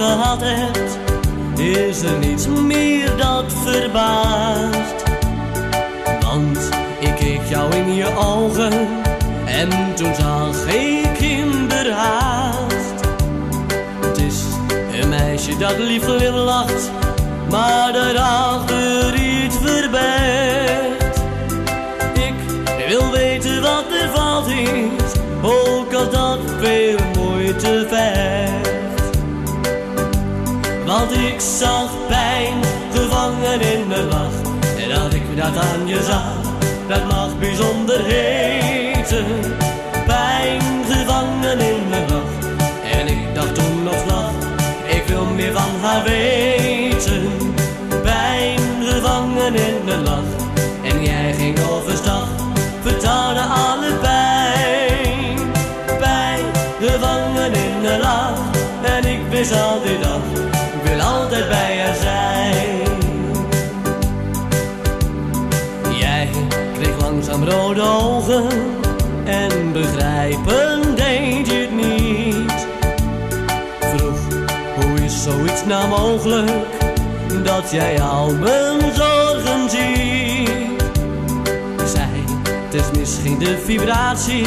gehad hebt, is er niets meer dat verbaast. Want ik keek jou in je ogen en toen zag ik kinderhaast. Het is een meisje dat lief glimlacht, maar daarachter iets verbergt. Ik wil weten wat er fout is, ook als dat veel moeite vergt. Want ik zag pijn gevangen in de lach, en dat ik dat aan je zag, dat mag bijzonder heten. Pijn gevangen in de lach, en ik dacht toen nog slag, ik wil meer van haar weten. Pijn gevangen in de lach, en jij ging overstag, vertaalde alle pijn. Pijn gevangen in de lach, en ik wist al die dag, ik wil altijd bij haar zijn. Jij kreeg langzaam rode ogen, en begrijpen deed je het niet. Vroeg, hoe is zoiets nou mogelijk, dat jij al mijn zorgen ziet? Zei, het is misschien de vibratie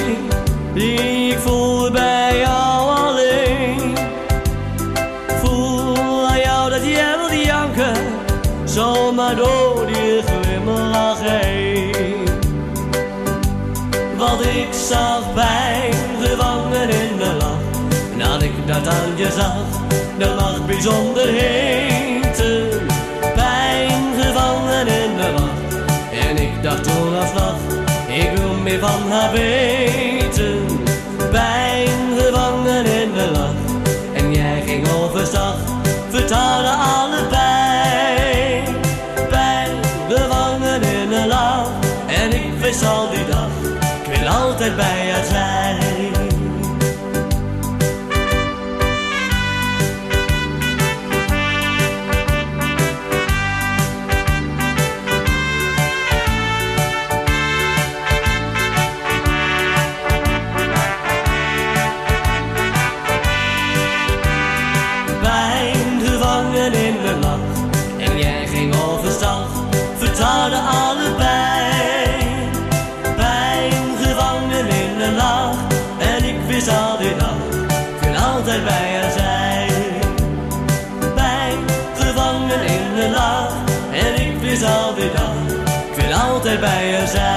die ik voel bij jou alleen. Voel aan jou dat jij wil janken, zomaar door die glimlach heen. Want ik zag pijn gevangen in de lach, en dat ik dat aan je zag, dat mag bijzonder heten. Pijn gevangen in de lach, en ik dacht toen al slag, ik wil meer van haar weten. Pijn gevangen in de lach, en jij ging overstag, vertaalde alle pijn. Pijn gevangen in de lach, en ik wist al die dag, ik wil altijd bij haar zijn. In de lach, en jij ging overstag, vertaalde alle pijn. Pijn gevangen in de lach, en ik wist al die dag, ik wil altijd bij haar zijn. Pijn gevangen in de lach, en ik wist al die dag, ik wil altijd bij haar zijn.